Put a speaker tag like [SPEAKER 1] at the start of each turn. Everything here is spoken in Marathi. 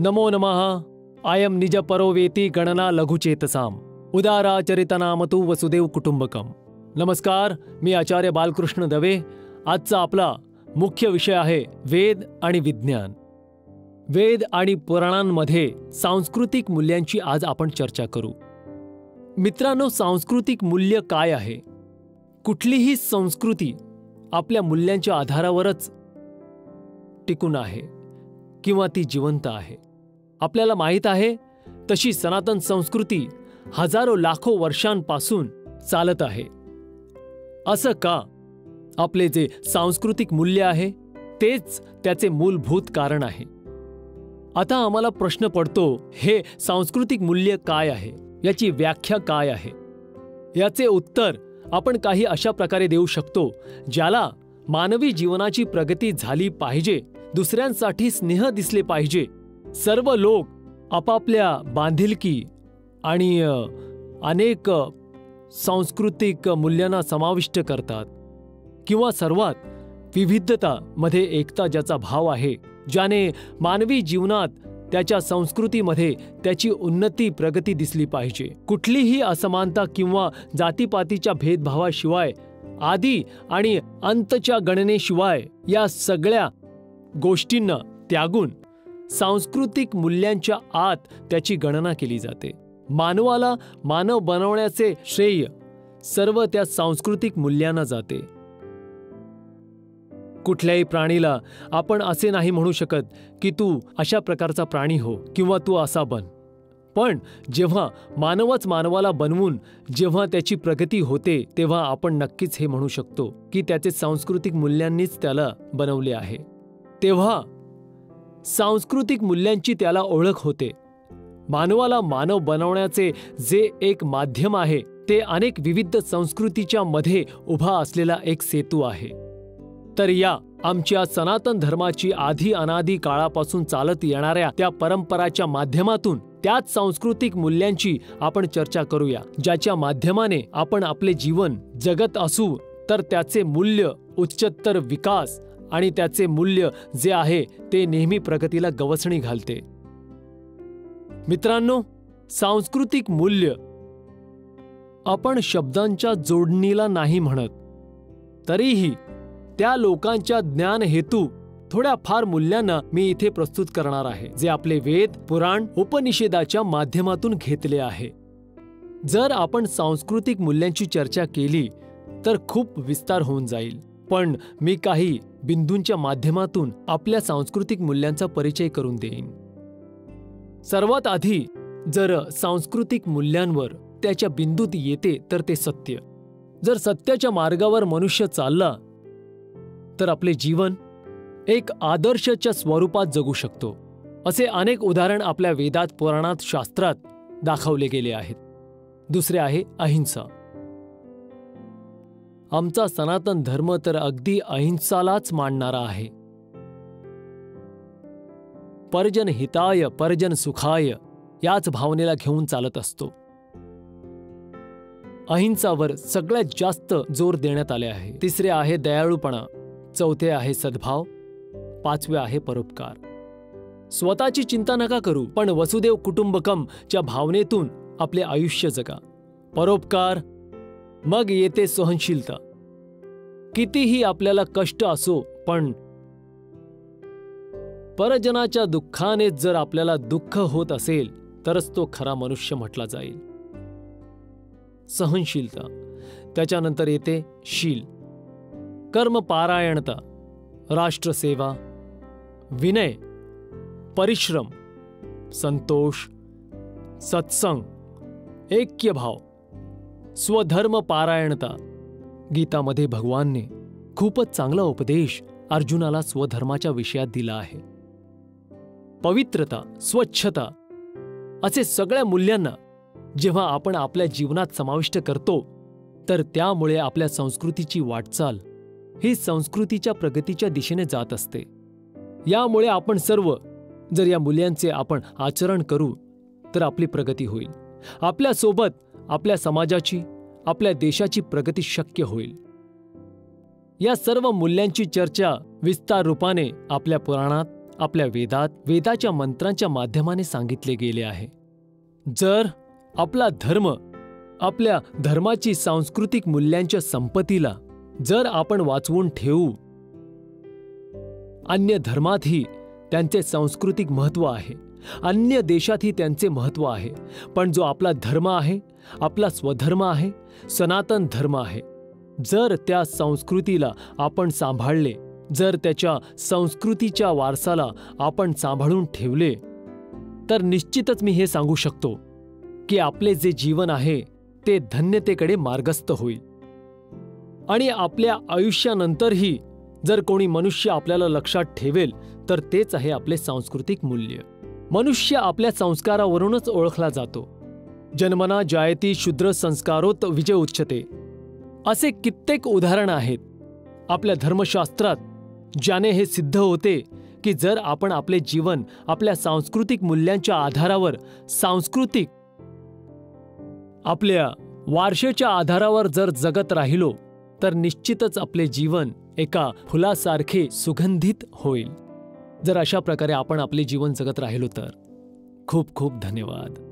[SPEAKER 1] नमो नमः. आयम निज परोवेती गणना लघुचेतसाम उदाराचरितनामतु वसुदेव कुटुंबकम. नमस्कार, मी आचार्य बालकृष्ण दवे. आजचा आपला मुख्य विषय आहे वेद आणि विज्ञान. वेद आणि पुराणांमध्ये सांस्कृतिक मूल्यांची आज आपण चर्चा करू. मित्रांनो, सांस्कृतिक मूल्य काय आहे? कुठलीही संस्कृती आपल्या मूल्यांच्या आधारावरच टिकून आहे किंवा ती जिवंत आहे. आपल्याला माहीत आहे तशी सनातन संस्कृती हजारो लाखो वर्षांपासून चालत आहे. असं का? आपले जे सांस्कृतिक मूल्य आहे तेच त्याचे मूलभूत कारण आहे. आता आम्हाला प्रश्न पडतो, हे सांस्कृतिक मूल्य काय आहे? याची व्याख्या काय आहे? याचे उत्तर आपण काही अशा प्रकारे देऊ शकतो ज्याला मानवी जीवनाची प्रगती झाली पाहिजे, दुसऱ्यांसाठी स्नेह दिसले पाहिजे, सर्व लोक आपापल्या बांधिलकी आणि अनेक सांस्कृतिक मूल्यांना समाविष्ट करतात, किंवा सर्वात विविधता मध्ये एकता ज्याचा भाव आहे, ज्याने मानवी जीवनात त्याच्या संस्कृतीमध्ये त्याची उन्नती प्रगती दिसली पाहिजे. कुठलीही असमानता किंवा जातीपातीच्या भेदभावाशिवाय, आदी आणि अंतच्या गणनेशिवाय या सगळ्या गोष्टींना त्यागून सांस्कृतिक मूल्यांच्या आत त्याची गणना केली जाते. मानवाला मानव बनवण्याचे श्रेय सर्व त्या सांस्कृतिक मूल्यांना जाते. कुठल्याही प्राणीला आपण असे नाही म्हणू शकत की तू अशा प्रकारचा प्राणी हो किंवा तू असा बन. पण जेव्हा मानवच मानवाला बनवून जेव्हा त्याची प्रगती होते, तेव्हा आपण नक्कीच हे म्हणू शकतो की त्याचे सांस्कृतिक मूल्यांनीच त्याला बनवले आहे. तेव्हा सांस्कृतिक मूल्यांची त्याला ओळख होते. मानवाला मानव बनवण्याचे जे एक माध्यम आहे ते अनेक विविध संस्कृतीच्या मध्ये उभा असलेला एक सेतू आहे. तर या आमच्या सनातन धर्माची आधी अनादी काळापासून चालत येणाऱ्या त्या परंपराच्या माध्यमातून त्याच सांस्कृतिक मूल्यांची आपण चर्चा करूया, ज्याच्या माध्यमाने आपण आपले जीवन जगत असू तर त्याचे मूल्य उच्चतर विकास आणि त्याचे मूल्य जे आहे ते नेहमी प्रगतीला गवसणी घालते. मित्रांनो, सांस्कृतिक मूल्य आपण शब्दांच्या जोडणीला नाही म्हणत, तरीही त्या लोकांच्या ज्ञान हेतू थोड्या फार मूल्यांना मी इथे प्रस्तुत करणार आहे, जे आपले वेद, पुराण, उपनिषेदाच्या माध्यमातून घेतले आहे. जर आपण सांस्कृतिक मूल्यांची चर्चा केली तर खूप विस्तार होऊन जाईल, पण मी काही बिंदूंच्या माध्यमातून आपल्या सांस्कृतिक मूल्यांचा परिचय करून देईन. सर्वात आधी जर सांस्कृतिक मूल्यांवर त्याच्या बिंदूत येते तर ते सत्य. जर सत्याच्या मार्गावर मनुष्य चालला तर आपले जीवन एक आदर्शच्या स्वरूपात जगू शकतो. असे अनेक उदाहरण आपल्या वेदात, पुराणात, शास्त्रात दाखवले गेले आहेत. दुसरे आहे अहिंसा. आमचा सनातन धर्म तर अगदी अहिंसालाच मानणारा आहे. परजन हिताय परजन सुखाय याच भावनेला घेऊन चालत असतो. अहिंसावर सगळ्यात जास्त जोर देण्यात आले आहे. तिसरे आहे दयाळूपणा, चौथे आहे सद्भाव, पाचवे आहे परोपकार. स्वतःची चिंता नका करू, पण वसुदेव कुटुंबकम च्या भावनेतून आपले आयुष्य जगा. परोपकार, मग येते सहनशीलता. कितीही आपल्याला कष्ट असो, पण परजनाच्या दुःखाने जर आपल्याला दुःख होत असेल तरच तो खरा मनुष्य म्हटला जाईल. सहनशीलता. त्याच्यानंतर येते शील, कर्मपारायणता, राष्ट्रसेवा, विनय, परिश्रम, संतोष, सत्संग, ऐक्यभाव, स्वधर्म पारायणता. गीतामध्ये भगवानने खूपच चांगला उपदेश अर्जुनाला स्वधर्माच्या विषयात दिला आहे. पवित्रता, स्वच्छता असे सगळ्या मूल्यांना जेव्हा आपण आपल्या जीवनात समाविष्ट करतो तर त्यामुळे आपल्या संस्कृतीची वाटचाल ही संस्कृतीच्या प्रगतीच्या दिशेने जात असते. यामुळे आपण सर्व जर या मूल्यांचे आपण आचरण करू तर आपली प्रगती होईल. आपल्यासोबत आपल्या समाजाची, आपल्या देशाची प्रगती शक्य होईल. या सर्व मूल्यांची चर्चा विस्तार रूपाने आपल्या पुराणात आपल्या वेदाच्या मंत्रांच्या माध्यमाने सांगितले गेले आहे. जर आपला धर्म, आपल्या धर्माची सांस्कृतिक मूल्यांच्या संपत्तीला जर आपण वाचवून ठेवू, अन्य धर्मातही त्यांचे सांस्कृतिक महत्त्व आहे, अन्य देशातही त्यांचे महत्त्व आहे, पण जो आपला धर्म आहे, आपला स्वधर्म आहे, सनातन धर्म आहे, जर त्या संस्कृतीला आपण सांभाळले, जर त्याच्या संस्कृतीच्या वारसाला आपण सांभाळून ठेवले, तर निश्चितच मी हे सांगू शकतो की आपले जे जीवन आहे ते धन्यतेकडे मार्गस्थ होईल. आणि आपल्या आयुष्यानंतरही जर कोणी मनुष्य आपल्याला लक्षात ठेवेल तर तेच आहे आपले सांस्कृतिक मूल्य. मनुष्य आपल्या संस्कारावरूनच ओळखला जातो. जन्मना जायती शूद्र संस्कारोत विजय उच्यते, असे कित्येक उदाहरण आहेत आपल्या धर्मशास्त्रात, ज्याने हे सिद्ध होते की जर आपण आपले जीवन आपल्या सांस्कृतिक मूल्यांच्या आधारावर, आपल्या वारशेच्या आधारावर जर जगत राहिलो तर निश्चितच आपले जीवन एका फुलासारखे सुगंधित होईल. जर अशा प्रकारे आपण आपले जीवन जगत राहिलो तर. खूप खूप धन्यवाद.